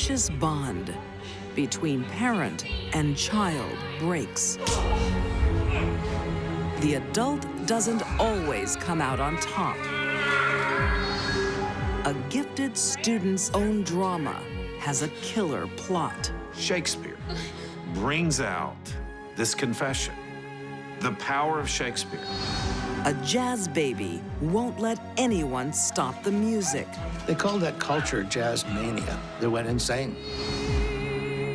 precious bond between parent and child breaks. The adult doesn't always come out on top. A gifted student's own drama has a killer plot. Shakespeare brings out this confession, the power of Shakespeare. A jazz baby won't let anyone stop the music. They called that culture jazz mania. They went insane.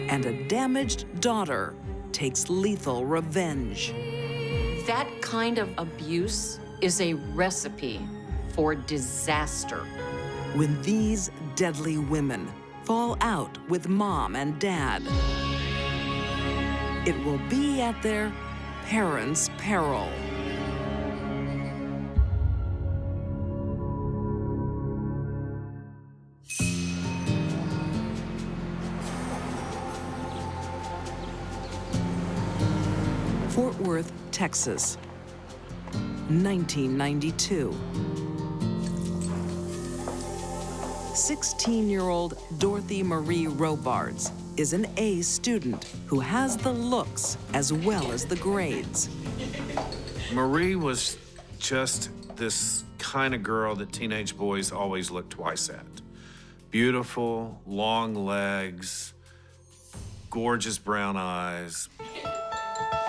And a damaged daughter takes lethal revenge. That kind of abuse is a recipe for disaster. When these deadly women fall out with mom and dad, it will be at their parents' peril. Fort Worth, Texas, 1992. 16-year-old Dorothy Marie Robards is an A student who has the looks as well as the grades. Marie was just this kind of girl that teenage boys always look twice at. Beautiful, long legs, gorgeous brown eyes.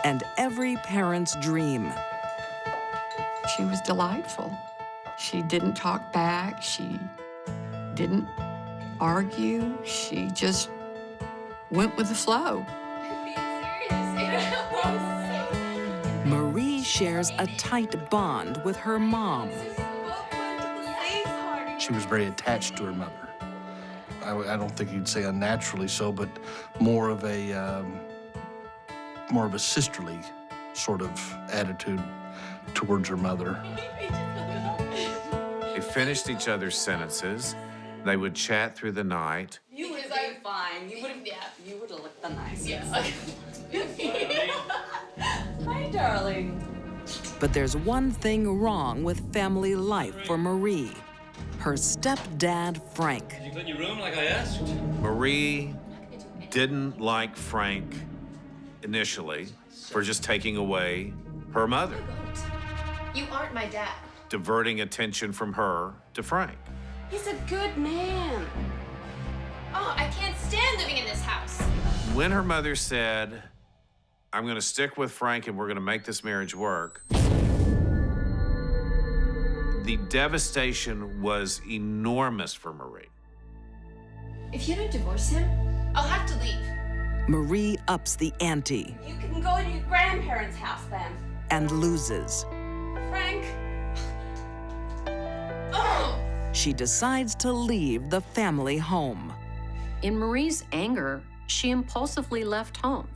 And every parent's dream. She was delightful. She didn't talk back. She didn't argue. She just went with the flow. Marie shares a tight bond with her mom. She was very attached to her mother. I don't think you'd say unnaturally so, but more of a sisterly sort of attitude towards her mother. They finished each other's sentences. They would chat through the night. You would have been fine. You would have, you would have looked the nicest. Yeah. Hi, darling. But there's one thing wrong with family life for Marie. Her stepdad, Frank. Did you clean your room like I asked? Marie didn't like Frank initially for just taking away her mother, You aren't my dad. diverting attention from her to Frank. He's a good man. Oh, I can't stand living in this house. When her mother said, I'm gonna stick with Frank and we're gonna make this marriage work, the devastation was enormous for Marie. If you don't divorce him, I'll have to leave. Marie ups the ante You can go to your grandparents' house then. and loses. Frank. Oh! She decides to leave the family home. In Marie's anger, she impulsively left home.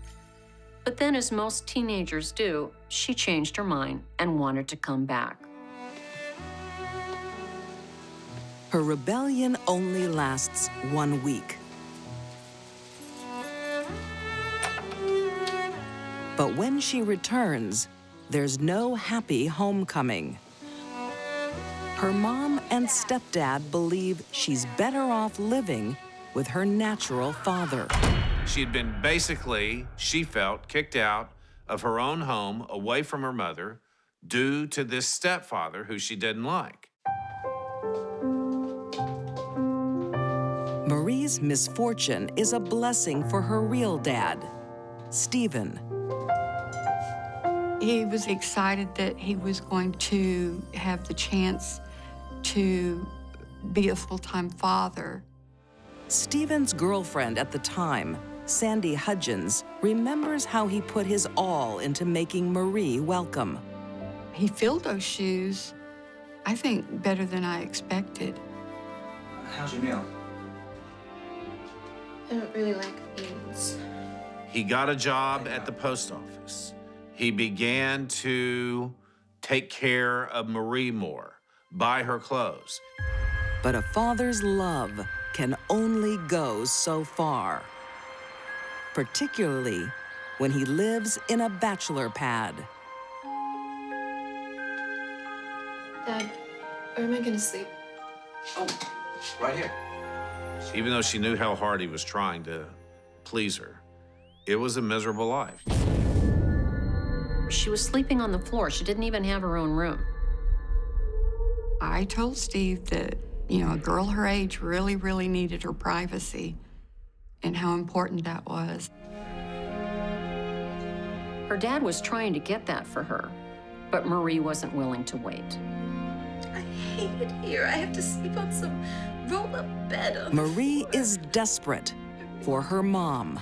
But then, as most teenagers do, she changed her mind and wanted to come back. Her rebellion only lasts 1 week. But when she returns, there's no happy homecoming. Her mom and stepdad believe she's better off living with her natural father. She had been basically, she felt, kicked out of her own home, away from her mother, due to this stepfather who she didn't like. Marie's misfortune is a blessing for her real dad, Stephen. He was excited that he was going to have the chance to be a full-time father. Stephen's girlfriend at the time, Sandy Hudgens, remembers how he put his all into making Marie welcome. He filled those shoes, I think, better than I expected. How's your meal? I don't really like beans. He got a job at the post office. He began to take care of Marie more, buy her clothes. But a father's love can only go so far, particularly when he lives in a bachelor pad. Dad, where am I gonna sleep? Oh, right here. Even though she knew how hard he was trying to please her, it was a miserable life. She was sleeping on the floor. She didn't even have her own room. I told Steve that, you know, a girl her age really, really needed her privacy and how important that was. Her dad was trying to get that for her, but Marie wasn't willing to wait. I hate it here. I have to sleep on some roll-up bed. Marie is desperate for her mom.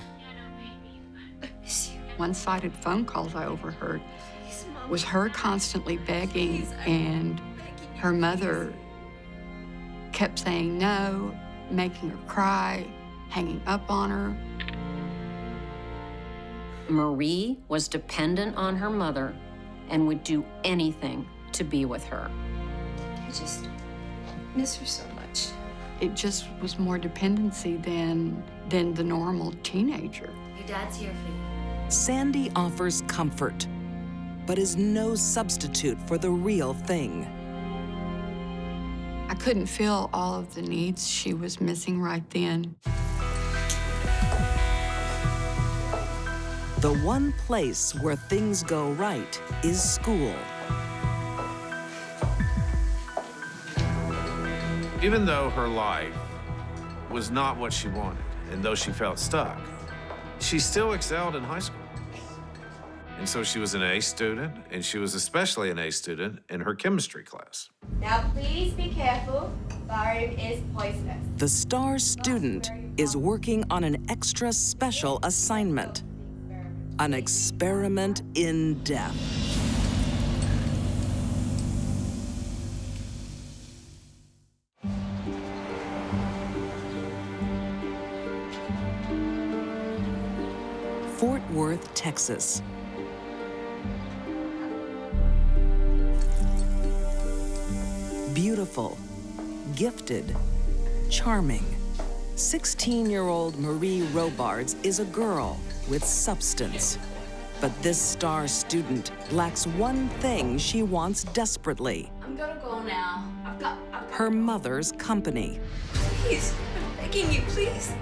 I miss you. One-sided phone calls I overheard Please, Mom. was her constantly begging, Please, and begging you. her mother kept saying no, making her cry, hanging up on her. Marie was dependent on her mother and would do anything to be with her. I just miss her so much. It just was more dependency than the normal teenager. Your dad's here for you. Sandy offers comfort, but is no substitute for the real thing. I couldn't fill all of the needs she was missing right then. The one place where things go right is school. Even though her life was not what she wanted, and though she felt stuck, she still excelled in high school. And so she was an A student, and she was especially an A student in her chemistry class. Now please be careful. Barium is poisonous. The star student is working on an extra special assignment, an experiment in death. Fort Worth, Texas. Beautiful, gifted, charming. 16-year-old Marie Robards is a girl with substance. But this star student lacks one thing she wants desperately: I'm gonna go now. I've got her mother's company. Please, I'm begging you, please.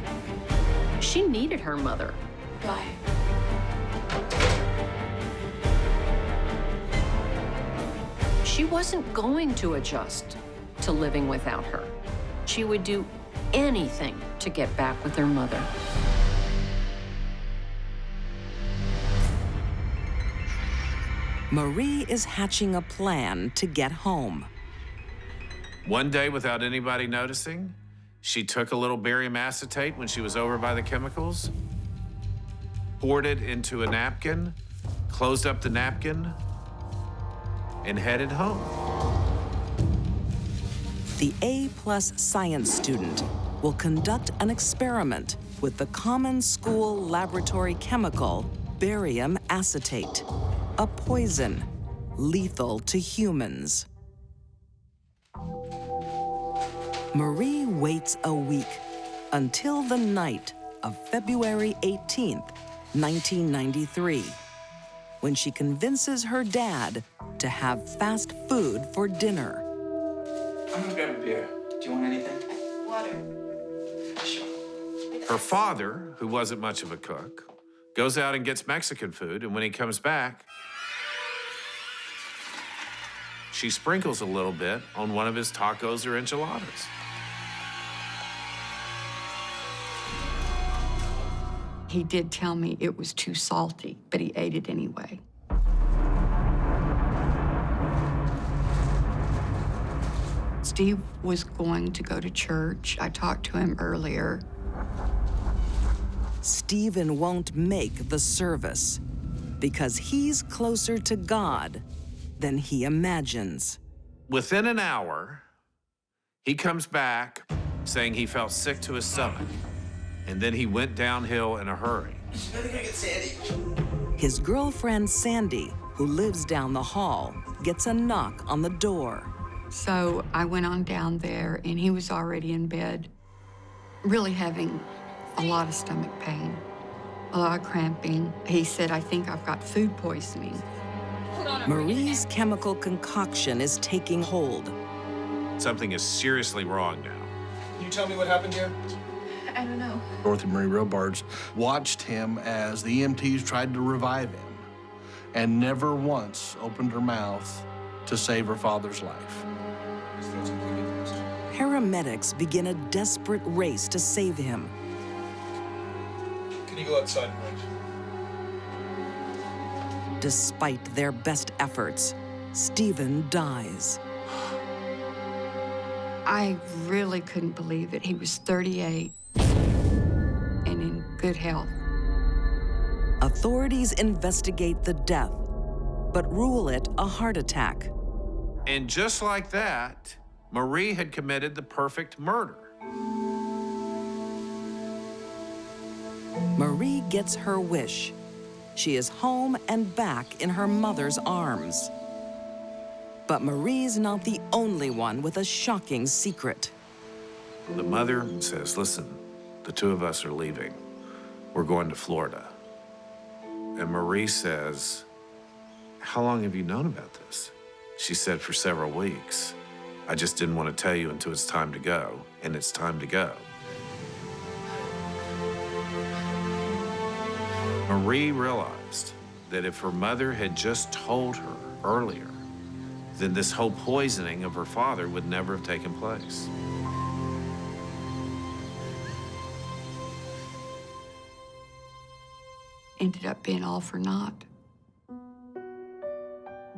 She needed her mother. Bye. She wasn't going to adjust to living without her. She would do anything to get back with her mother. Marie is hatching a plan to get home. One day, without anybody noticing, she took a little barium acetate when she was over by the chemicals, poured it into a napkin, closed up the napkin, and headed home. The A+ science student will conduct an experiment with the common school laboratory chemical barium acetate, a poison lethal to humans. Marie waits a week until the night of February 18th, 1993, when she convinces her dad to have fast food for dinner. I'm gonna grab a beer. Do you want anything? Water. Sure. Her father, who wasn't much of a cook, goes out and gets Mexican food, and when he comes back, she sprinkles a little bit on one of his tacos or enchiladas. He did tell me it was too salty, but he ate it anyway. Steve was going to go to church. I talked to him earlier. Stephen won't make the service because he's closer to God than he imagines. Within an hour, he comes back saying he felt sick to his stomach, and then he went downhill in a hurry. I think I get Sandy. His girlfriend, Sandy, who lives down the hall, gets a knock on the door. So I went on down there, and he was already in bed, really having a lot of stomach pain, a lot of cramping. He said, "I think I've got food poisoning." Marie's chemical concoction is taking hold. Something is seriously wrong now. Can you tell me what happened here? I don't know. Dorothy Marie Robards watched him as the EMTs tried to revive him and never once opened her mouth to save her father's life. Paramedics begin a desperate race to save him. Can you go outside and wait? Despite their best efforts, Stephen dies. I really couldn't believe it. He was 38 and in good health. Authorities investigate the death, but rule it a heart attack. And just like that, Marie had committed the perfect murder. Marie gets her wish. She is home and back in her mother's arms. But Marie's not the only one with a shocking secret. The mother says, listen, the two of us are leaving. We're going to Florida. And Marie says, how long have you known about this? She said, for several weeks. I just didn't want to tell you until it's time to go, and it's time to go. Marie realized that if her mother had just told her earlier, then this whole poisoning of her father would never have taken place. Ended up being all for naught.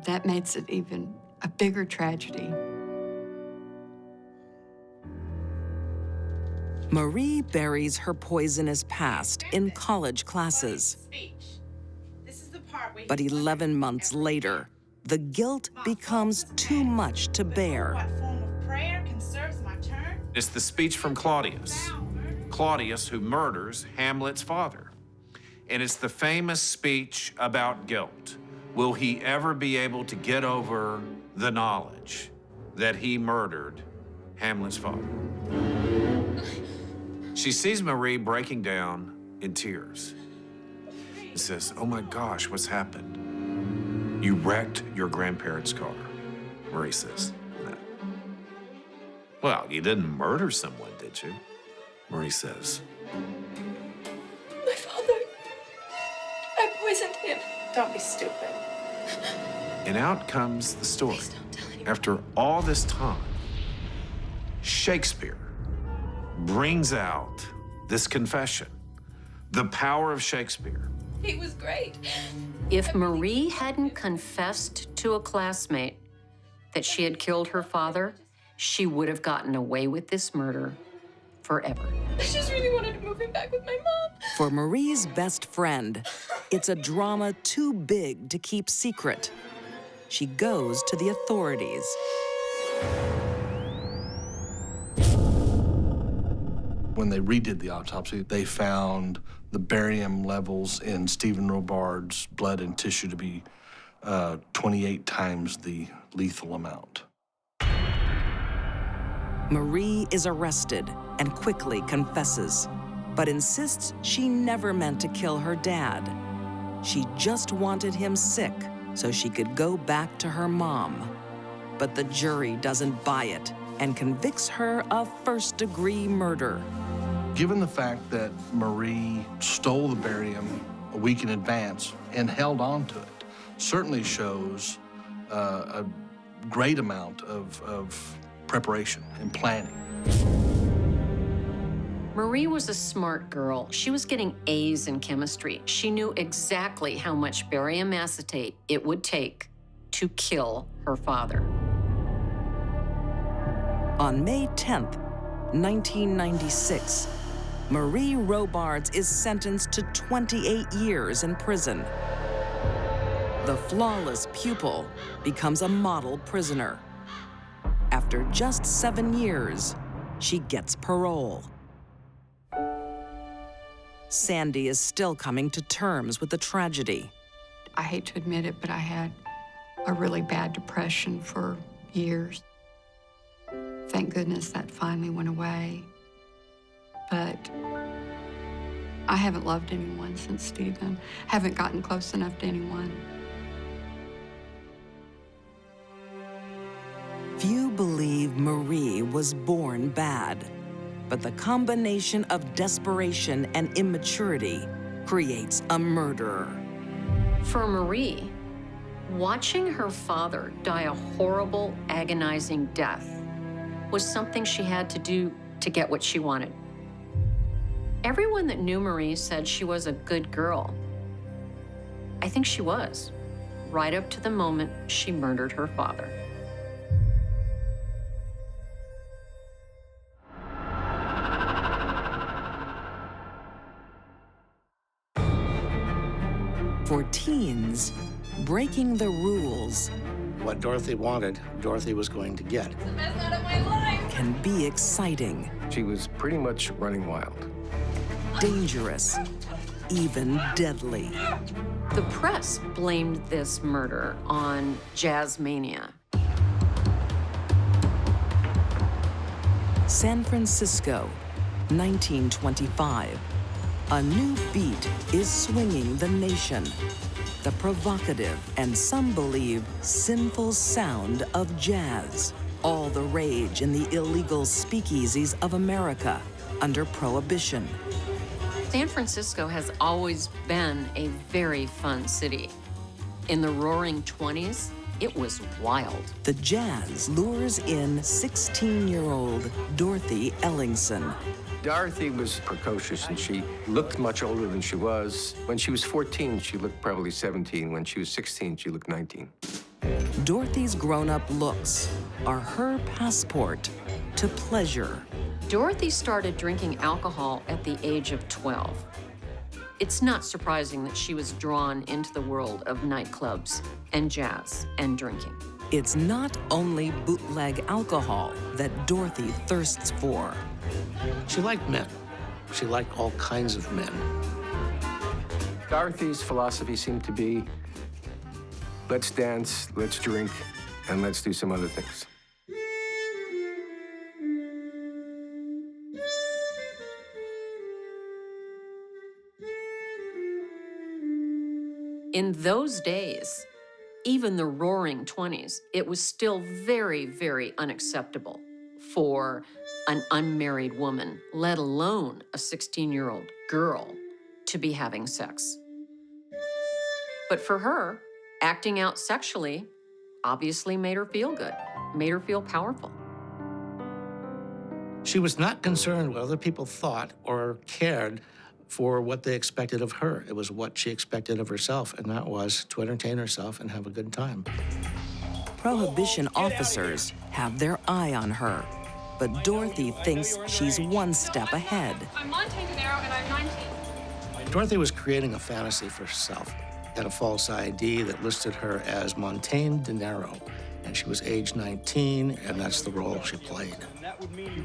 That makes it even a bigger tragedy. Marie buries her poisonous past in college classes. But 11 months later, the guilt becomes too much to bear. It's the speech from Claudius. Claudius, who murders Hamlet's father. And it's the famous speech about guilt. Will he ever be able to get over the knowledge that he murdered Hamlet's father? She sees Marie breaking down in tears and says, oh my gosh, what's happened? You wrecked your grandparents' car, Marie says. No. Well, you didn't murder someone, did you? Marie says. My father. I poisoned him. Don't be stupid. And out comes the story. Please don't tell anyone. After all this time, Shakespeare brings out this confession, the power of Shakespeare. He was great. If Marie hadn't confessed to a classmate that she had killed her father, she would have gotten away with this murder forever. I just really wanted to move him back with my mom. For Marie's best friend, it's a drama too big to keep secret. She goes to the authorities. When they redid the autopsy, they found the barium levels in Stephen Robards' blood and tissue to be 28 times the lethal amount. Marie is arrested and quickly confesses, but insists she never meant to kill her dad. She just wanted him sick so she could go back to her mom. But the jury doesn't buy it and convicts her of first-degree murder. Given the fact that Marie stole the barium a week in advance and held on to it, certainly shows a great amount of preparation and planning. Marie was a smart girl. She was getting A's in chemistry. She knew exactly how much barium acetate it would take to kill her father. On May 10th, 1996, Marie Robards is sentenced to 28 years in prison. The flawless pupil becomes a model prisoner. After just 7 years, she gets parole. Sandy is still coming to terms with the tragedy. I hate to admit it, but I had a really bad depression for years. Thank goodness that finally went away. But I haven't loved anyone since Stephen. Haven't gotten close enough to anyone. Few believe Marie was born bad. But the combination of desperation and immaturity creates a murderer. For Marie, watching her father die a horrible, agonizing death was something she had to do to get what she wanted. Everyone that knew Marie said she was a good girl. I think she was, right up to the moment she murdered her father. For teens, breaking the rules What Dorothy wanted, Dorothy was going to get. The best night of my life. can be exciting, She was pretty much running wild. dangerous, even deadly. The press blamed this murder on jazz mania. San Francisco, 1925. A new beat is swinging the nation. The provocative and some believe sinful sound of jazz. All the rage in the illegal speakeasies of America under Prohibition. San Francisco has always been a very fun city. In the roaring 20s, it was wild. The jazz lures in 16-year-old Dorothy Ellingson. Dorothy was precocious, and she looked much older than she was. When she was 14, she looked probably 17. When she was 16, she looked 19. Dorothy's grown-up looks are her passport to pleasure. Dorothy started drinking alcohol at the age of 12. It's not surprising that she was drawn into the world of nightclubs and jazz and drinking. It's not only bootleg alcohol that Dorothy thirsts for. She liked men. She liked all kinds of men. Dorothy's philosophy seemed to be, let's dance, let's drink, and let's do some other things. In those days, even the roaring 20s, it was still very, very unacceptable for an unmarried woman, let alone a 16-year-old girl, to be having sex. But for her, acting out sexually obviously made her feel good, made her feel powerful. She was not concerned what other people thought or cared for what they expected of her. It was what she expected of herself, and that was to entertain herself and have a good time. Prohibition officers have their eye on her, but Dorothy thinks she's one step ahead. I'm Montaigne Dinero and I'm 19. Dorothy was creating a fantasy for herself. Had a false ID that listed her as Montaigne Dinero, and she was age 19, and that's the role she played.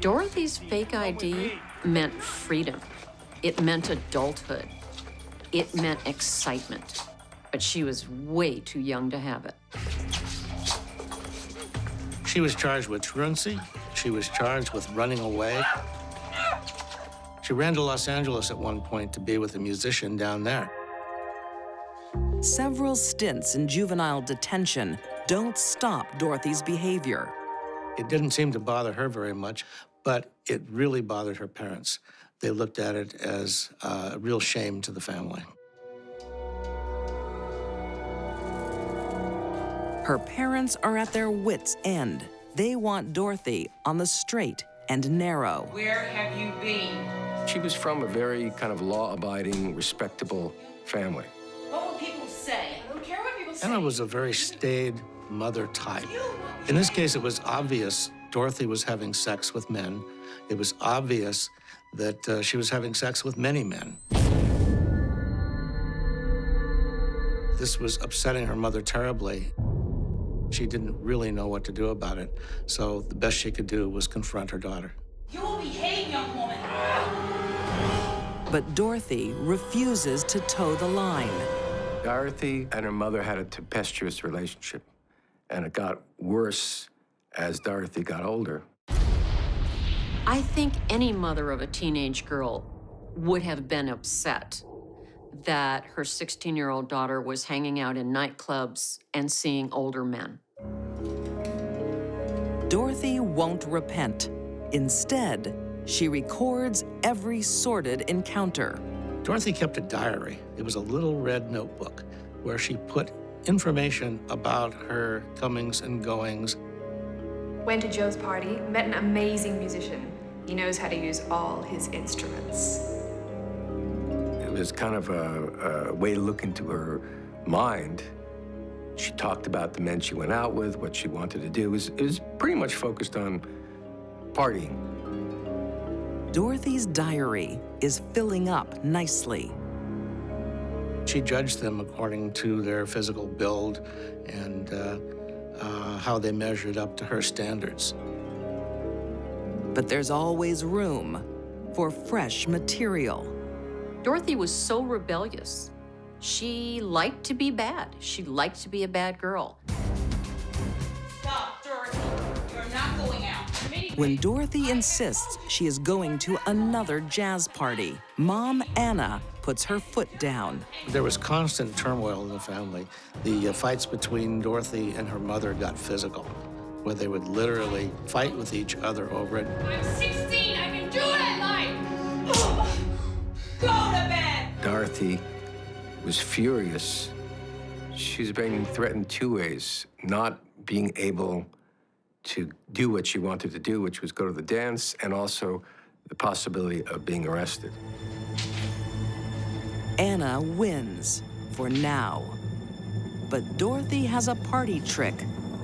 Dorothy's fake ID meant freedom. It meant adulthood. It meant excitement. But she was way too young to have it. She was charged with truancy. She was charged with running away. She ran to Los Angeles at one point to be with a musician down there. Several stints in juvenile detention don't stop Dorothy's behavior. It didn't seem to bother her very much, but it really bothered her parents. They looked at it as a real shame to the family. Her parents are at their wits' end. They want Dorothy on the straight and narrow. Where have you been? She was from a very kind of law-abiding, respectable family. What will people say? I don't care what people say. Anna was a very staid mother type. In this case, it was obvious Dorothy was having sex with men. It was obvious that she was having sex with many men. This was upsetting her mother terribly. She didn't really know what to do about it, so the best she could do was confront her daughter. You will behave, young woman. But Dorothy refuses to toe the line. Dorothy and her mother had a tempestuous relationship, and it got worse as Dorothy got older. I think any mother of a teenage girl would have been upset that her 16-year-old daughter was hanging out in nightclubs and seeing older men. Dorothy won't repent. Instead, She records every sordid encounter. Dorothy kept a diary. It was a little red notebook where she put information about her comings and goings. Went to Joe's party, met an amazing musician. He knows how to use all his instruments. It was kind of a way to look into her mind. She talked about the men she went out with, what she wanted to do. It was pretty much focused on partying. Dorothy's diary is filling up nicely. She judged them according to their physical build and how they measured up to her standards. But there's always room for fresh material. Dorothy was so rebellious. She liked to be bad. She liked to be a bad girl. Stop, Dorothy. You're not going out. When Dorothy insists she is going to another jazz party, Mom Anna puts her foot down. There was constant turmoil in the family. The fights between Dorothy and her mother got physical, where they would literally fight with each other over it. I'm 16. I can do what I like. Oh, go to bed. Dorothy was furious. She was being threatened two ways: not being able to do what she wanted to do, which was go to the dance, and also the possibility of being arrested. Anna wins for now. But Dorothy has a party trick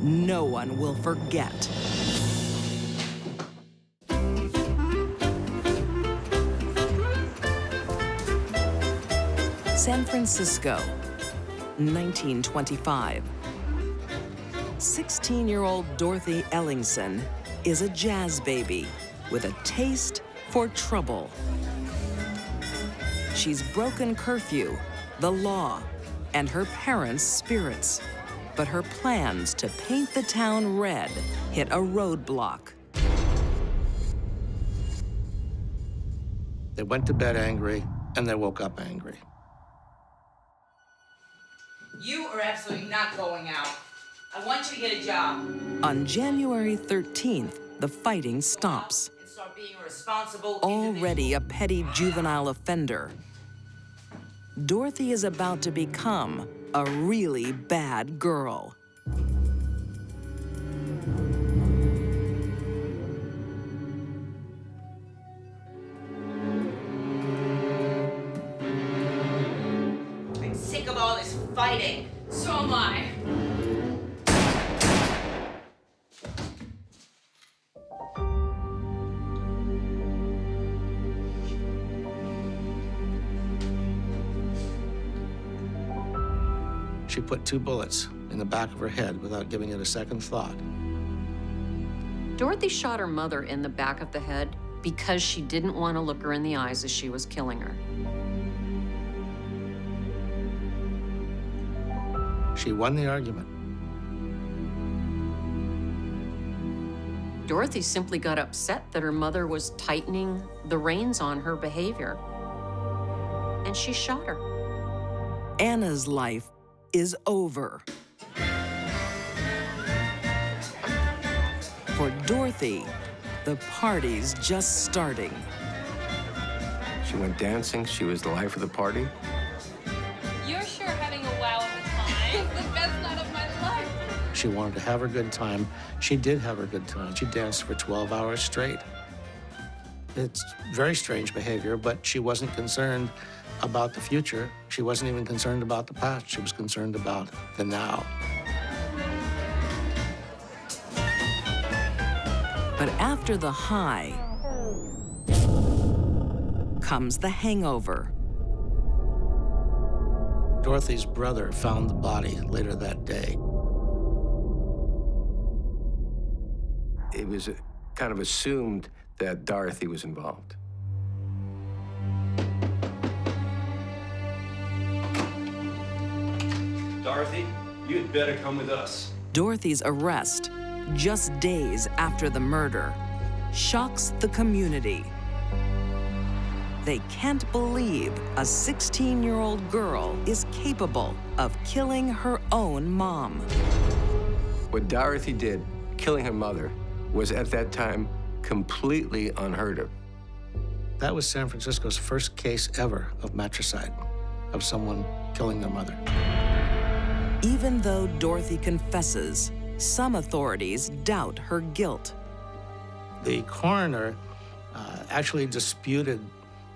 no one will forget. San Francisco, 1925. 16-year-old Dorothy Ellingson is a jazz baby with a taste for trouble. She's broken curfew, the law, and her parents' spirits. But her plans to paint the town red hit a roadblock. They went to bed angry, and they woke up angry. You are absolutely not going out. I want you to get a job. On January 13th, the fighting stops. And start being a responsible Already a petty juvenile offender, Dorothy is about to become a really bad girl. I'm sick of all this fighting. So am I. She put 2 bullets in the back of her head without giving it a second thought. Dorothy shot her mother in the back of the head because she didn't want to look her in the eyes as she was killing her. She won the argument. Dorothy simply got upset that her mother was tightening the reins on her behavior, and she shot her. Anna's life is over. For Dorothy, the party's just starting. She went dancing. She was the life of the party. You're sure having a wow of a time. It's the best night of my life. She wanted to have her good time. She did have her good time. She danced for 12 hours straight. It's very strange behavior, but she wasn't concerned about the future. She wasn't even concerned about the past. She was concerned about the now. But after the high comes the hangover. Dorothy's brother found the body later that day. It was kind of assumed that Dorothy was involved. Dorothy, you'd better come with us. Dorothy's arrest, just days after the murder, shocks the community. They can't believe a 16-year-old girl is capable of killing her own mom. What Dorothy did, killing her mother, was at that time completely unheard of. That was San Francisco's first case ever of matricide, of someone killing their mother. Even though Dorothy confesses, some authorities doubt her guilt. The coroner actually disputed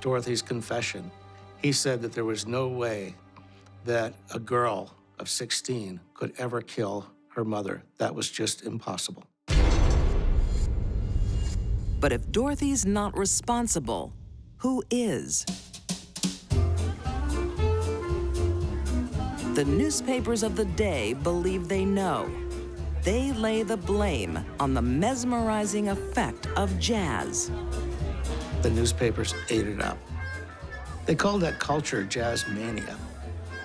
Dorothy's confession. He said that there was no way that a girl of 16 could ever kill her mother. That was just impossible. But if Dorothy's not responsible, who is? The newspapers of the day believe they know. They lay the blame on the mesmerizing effect of jazz. The newspapers ate it up. They called that culture jazz mania.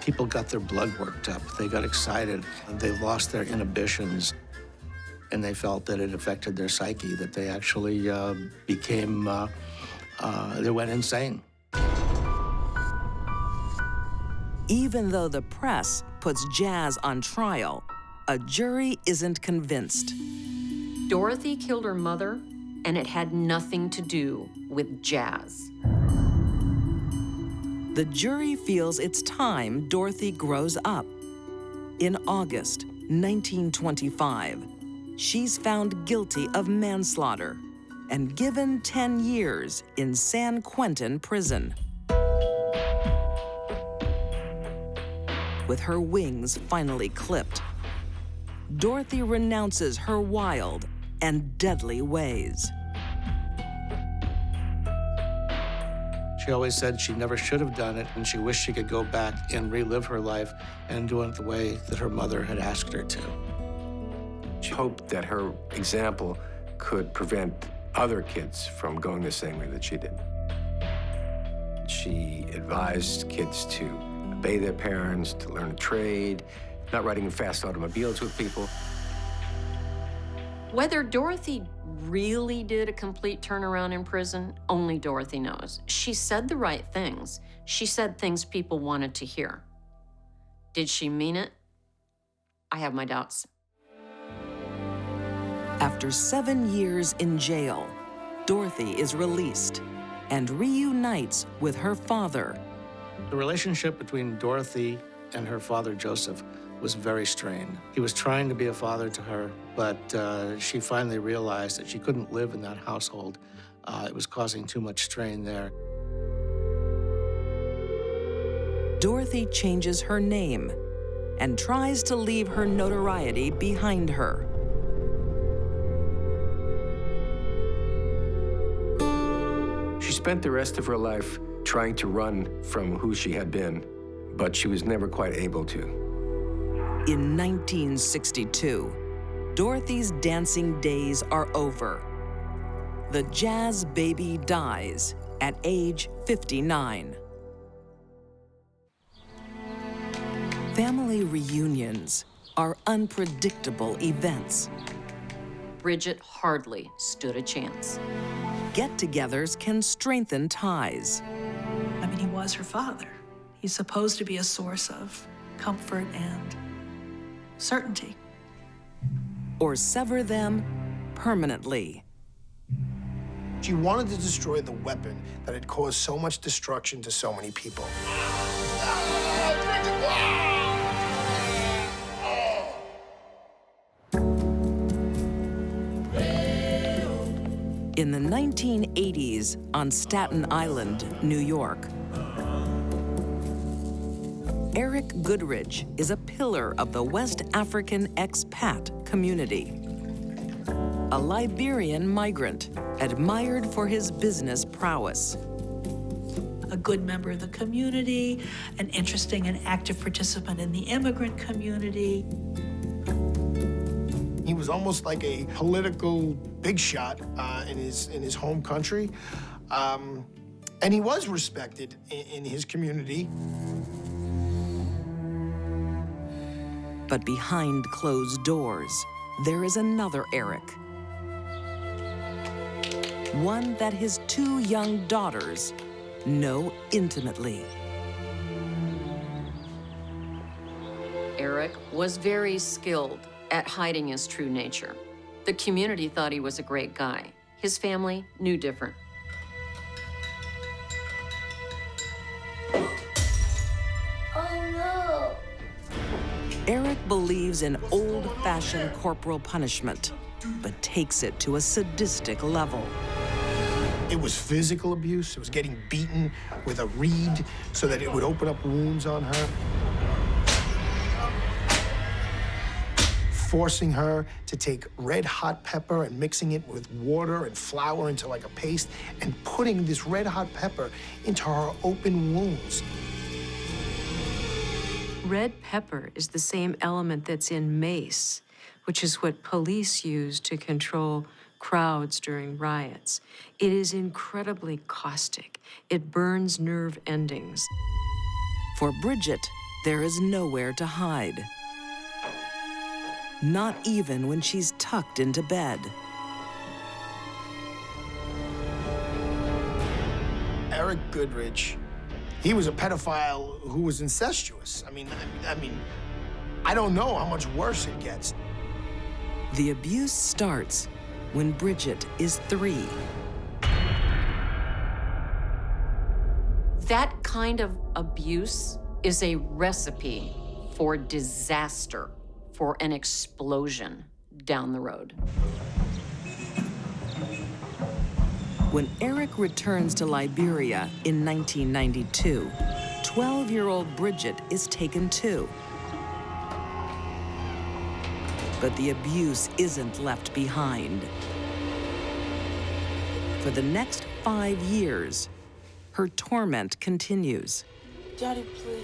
People got their blood worked up. They got excited. They lost their inhibitions. And they felt that it affected their psyche, that they actually they went insane. Even though the press puts jazz on trial, a jury isn't convinced. Dorothy killed her mother, and it had nothing to do with jazz. The jury feels it's time Dorothy grows up. In August 1925, she's found guilty of manslaughter and given 10 years in San Quentin prison. With her wings finally clipped, Dorothy renounces her wild and deadly ways. She always said she never should have done it, and she wished she could go back and relive her life and do it the way that her mother had asked her to. She hoped that her example could prevent other kids from going the same way that she did. She advised kids to obey their parents, to learn a trade, not riding in fast automobiles with people. Whether Dorothy really did a complete turnaround in prison, only Dorothy knows. She said the right things. She said things people wanted to hear. Did she mean it? I have my doubts. After 7 years in jail, Dorothy is released and reunites with her father. The relationship between Dorothy and her father, Joseph, was very strained. He was trying to be a father to her, but she finally realized that she couldn't live in that household. It was causing too much strain there. Dorothy changes her name and tries to leave her notoriety behind her. She spent the rest of her life trying to run from who she had been, but she was never quite able to. In 1962, Dorothy's dancing days are over. The jazz baby dies at age 59. Family reunions are unpredictable events. Brigitte hardly stood a chance. Get-togethers can strengthen ties. I mean, he was her father. He's supposed to be a source of comfort and certainty. Or sever them permanently. She wanted to destroy the weapon that had caused so much destruction to so many people. In the 1980s, on Staten Island, New York, Eric Goodrich is a pillar of the West African expat community. A Liberian migrant, admired for his business prowess. A good member of the community, an interesting and active participant in the immigrant community. He was almost like a political big shot in his home country. And he was respected in his community. But behind closed doors, there is another Eric. One that his 2 young daughters know intimately. Eric was very skilled at hiding his true nature. The community thought he was a great guy. His family knew different. Eric believes in old-fashioned corporal punishment, but takes it to a sadistic level. It was physical abuse. It was getting beaten with a reed so that it would open up wounds on her. Forcing her to take red hot pepper and mixing it with water and flour into like a paste and putting this red hot pepper into her open wounds. Red pepper is the same element that's in mace, which is what police use to control crowds during riots. It is incredibly caustic. It burns nerve endings. For Brigitte, there is nowhere to hide. Not even when she's tucked into bed. Eric Goodrich, he was a pedophile who was incestuous. I mean, I don't know how much worse it gets. The abuse starts when Brigitte is 3. That kind of abuse is a recipe for disaster, for an explosion down the road. When Eric returns to Liberia in 1992, 12-year-old Brigitte is taken too. But the abuse isn't left behind. For the next 5 years, her torment continues. Daddy, please.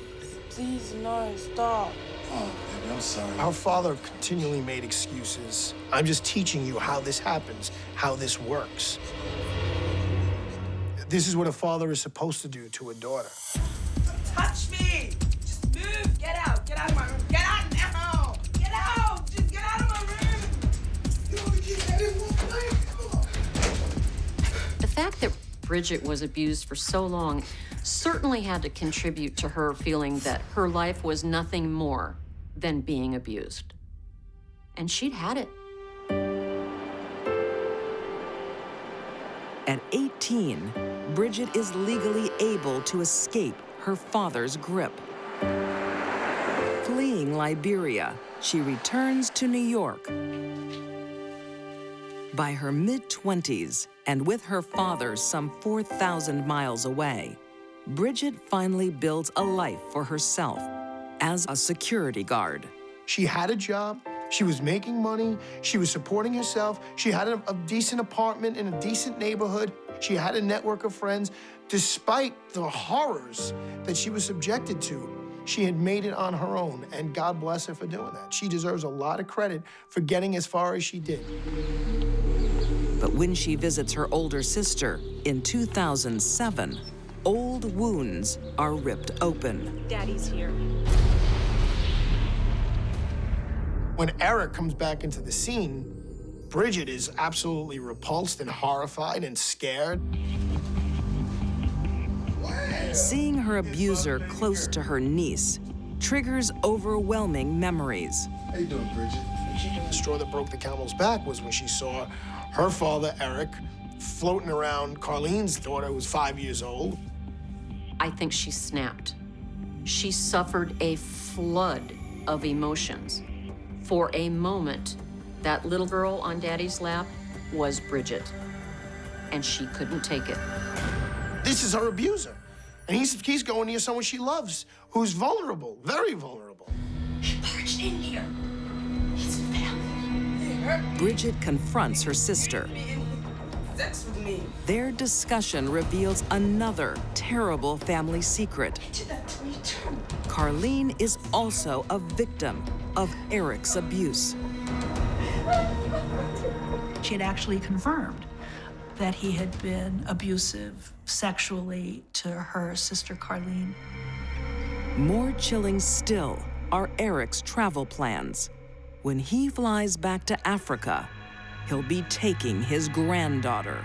Please, no, stop. Oh, baby, I'm sorry. Our father continually made excuses. I'm just teaching you how this happens, how this works. This is what a father is supposed to do to a daughter. Touch me! Just move! Get out! Get out of my room! Get out now! Get out! Just get out of my room! You want to keep that in one night? Come on. The fact that Brigitte was abused for so long certainly had to contribute to her feeling that her life was nothing more than being abused. And she'd had it. At 18, Brigitte is legally able to escape her father's grip. Fleeing Liberia, she returns to New York. By her mid-20s, and with her father some 4,000 miles away, Brigitte finally builds a life for herself as a security guard. She had a job, she was making money, she was supporting herself, she had a decent apartment in a decent neighborhood, she had a network of friends. Despite the horrors that she was subjected to, she had made it on her own, and God bless her for doing that. She deserves a lot of credit for getting as far as she did. But when she visits her older sister in 2007, old wounds are ripped open. Daddy's here. When Eric comes back into the scene, Brigitte is absolutely repulsed and horrified and scared. Seeing her abuser close to her niece triggers overwhelming memories. How you doing, Brigitte? The straw that broke the camel's back was when she saw her father, Eric, floating around Carlene's daughter, who was 5 years old. I think she snapped. She suffered a flood of emotions. For a moment, that little girl on Daddy's lap was Brigitte, and she couldn't take it. This is her abuser, and he's going near someone she loves, who's vulnerable, very vulnerable. He barged in here. His family. Brigitte confronts her sister. Sex with me. Their discussion reveals another terrible family secret. Carlene is also a victim of Eric's abuse. She had actually confirmed that he had been abusive sexually to her sister Carlene. More chilling still are Eric's travel plans. When he flies back to Africa, he'll be taking his granddaughter.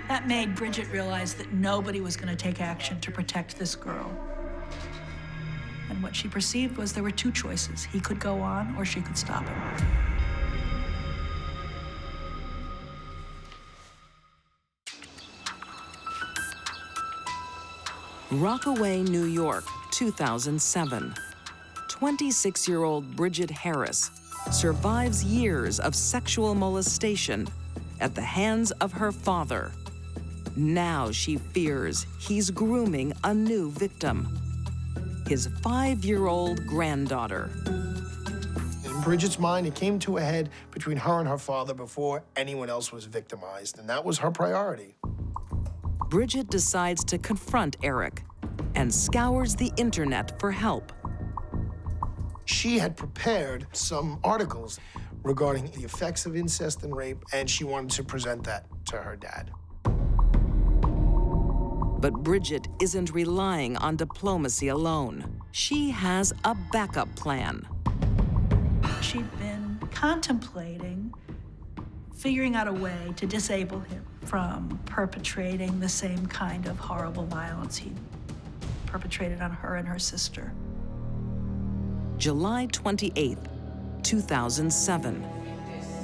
That made Brigitte realize that nobody was going to take action to protect this girl. And what she perceived was there were two choices. He could go on, or she could stop him. Rockaway, New York, 2007. 26-year-old Brigitte Harris survives years of sexual molestation at the hands of her father. Now she fears he's grooming a new victim, his 5-year-old granddaughter. In Bridget's mind, it came to a head between her and her father before anyone else was victimized, and that was her priority. Brigitte decides to confront Eric and scours the internet for help. She had prepared some articles regarding the effects of incest and rape, and she wanted to present that to her dad. But Brigitte isn't relying on diplomacy alone. She has a backup plan. She'd been contemplating figuring out a way to disable him from perpetrating the same kind of horrible violence he perpetrated on her and her sister. July 28, 2007.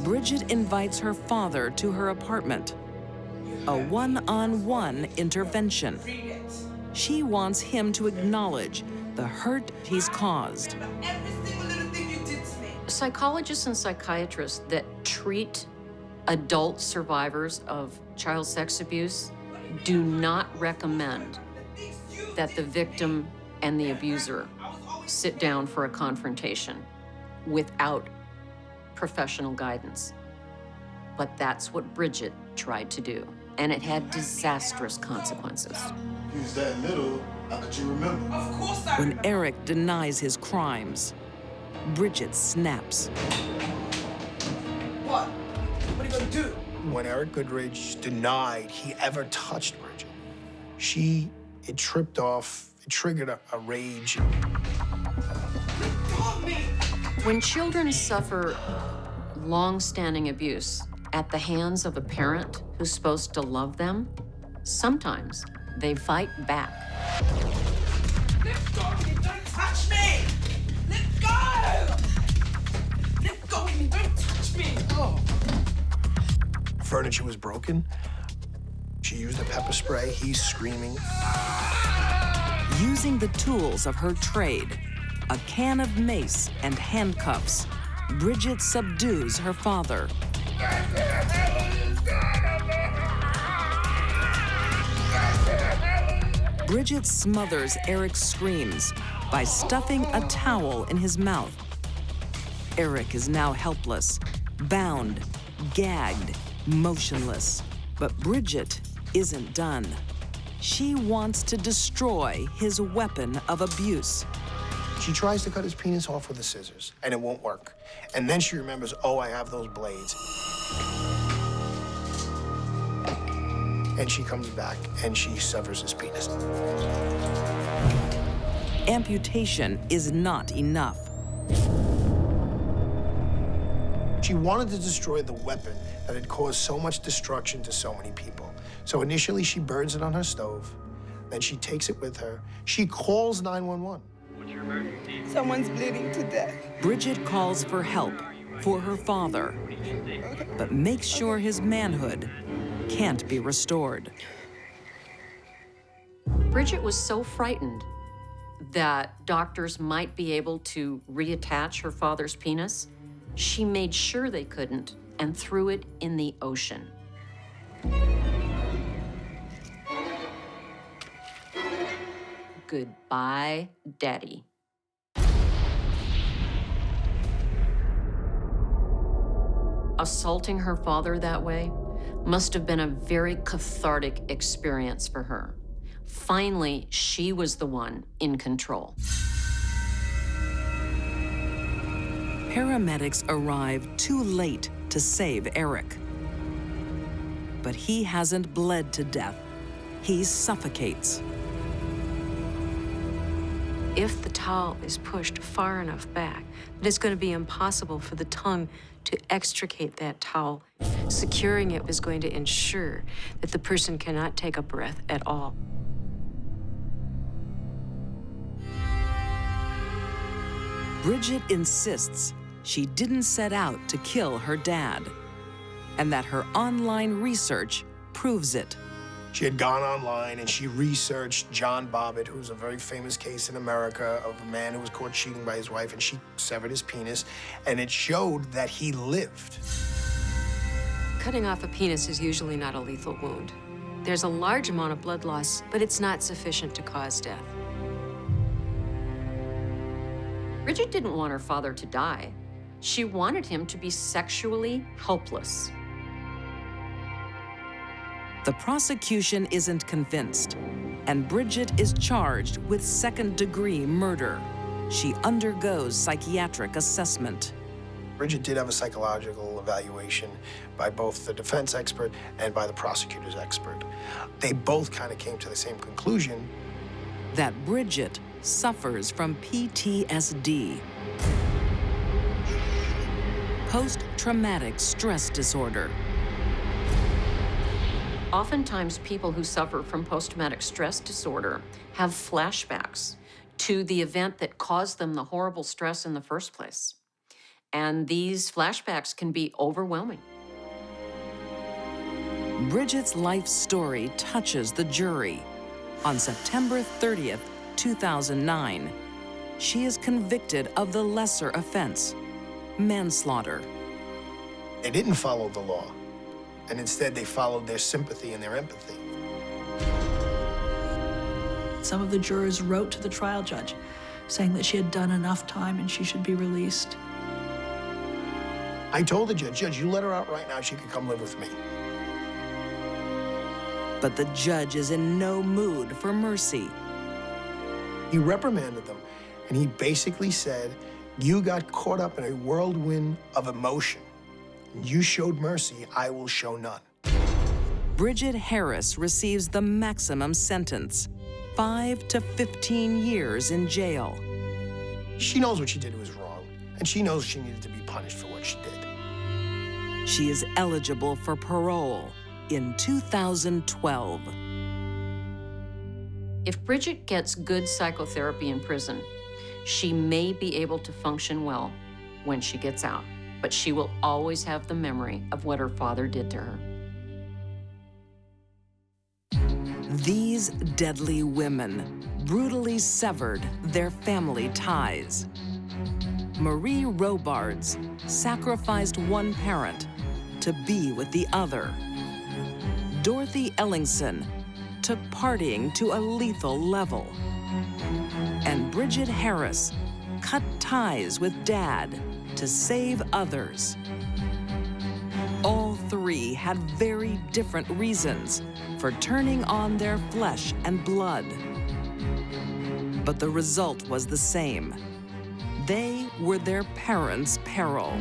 Brigitte invites her father to her apartment. A one-on-one intervention. She wants him to acknowledge the hurt he's caused. Psychologists and psychiatrists that treat adult survivors of child sex abuse do not recommend that the victim and the abuser sit down for a confrontation without professional guidance. But that's what Brigitte tried to do, and it had disastrous consequences. Use that middle, how could you remember? Of course I When Eric denies his crimes, Brigitte snaps. What? What are you gonna do? When Eric Goodridge denied he ever touched Bridget, it tripped off, it triggered a rage. When children suffer long-standing abuse at the hands of a parent who's supposed to love them, sometimes they fight back. Let go of me, don't touch me! Let go! Let go of me, don't touch me! Oh. Furniture was broken. She used a pepper spray, he's screaming. Using the tools of her trade, a can of mace and handcuffs, Brigitte subdues her father. Brigitte smothers Eric's screams by stuffing a towel in his mouth. Eric is now helpless, bound, gagged, motionless. But Brigitte isn't done. She wants to destroy his weapon of abuse. She tries to cut his penis off with the scissors, and it won't work. And then she remembers, oh, I have those blades. And she comes back, and she severs his penis. Amputation is not enough. She wanted to destroy the weapon that had caused so much destruction to so many people. So initially, she burns it on her stove. Then she takes it with her. She calls 911. Someone's bleeding to death. Brigitte calls for help for her father, but makes sure his manhood can't be restored. Brigitte was so frightened that doctors might be able to reattach her father's penis, she made sure they couldn't and threw it in the ocean. Goodbye, Daddy. Assaulting her father that way must have been a very cathartic experience for her. Finally, she was the one in control. Paramedics arrive too late to save Eric. But he hasn't bled to death. He suffocates. If the towel is pushed far enough back, it's going to be impossible for the tongue to extricate that towel. Securing it is going to ensure that the person cannot take a breath at all. Brigitte insists she didn't set out to kill her dad, and that her online research proves it. She had gone online and she researched John Bobbitt, who's a very famous case in America of a man who was caught cheating by his wife, and she severed his penis, and it showed that he lived. Cutting off a penis is usually not a lethal wound. There's a large amount of blood loss, but it's not sufficient to cause death. Brigitte didn't want her father to die. She wanted him to be sexually helpless. The prosecution isn't convinced, and Brigitte is charged with second-degree murder. She undergoes psychiatric assessment. Brigitte did have a psychological evaluation by both the defense expert and by the prosecutor's expert. They both kind of came to the same conclusion. That Brigitte suffers from PTSD, post-traumatic stress disorder. Oftentimes, people who suffer from post-traumatic stress disorder have flashbacks to the event that caused them the horrible stress in the first place. And these flashbacks can be overwhelming. Brigitte's life story touches the jury. On September 30th, 2009, she is convicted of the lesser offense, manslaughter. They didn't follow the law, and instead they followed their sympathy and their empathy. Some of the jurors wrote to the trial judge saying that she had done enough time and she should be released. I told the judge, Judge, you let her out right now, she could come live with me. But the judge is in no mood for mercy. He reprimanded them, and he basically said, you got caught up in a whirlwind of emotion. You showed mercy, I will show none. Brigitte Harris receives the maximum sentence, 5 to 15 years in jail. She knows what she did was wrong, and she knows she needed to be punished for what she did. She is eligible for parole in 2012. If Brigitte gets good psychotherapy in prison, she may be able to function well when she gets out, but she will always have the memory of what her father did to her. These deadly women brutally severed their family ties. Marie Robards sacrificed one parent to be with the other. Dorothy Ellingson took partying to a lethal level. And Brigitte Harris cut ties with Dad to save others. All three had very different reasons for turning on their flesh and blood. But the result was the same. They were their parents' peril.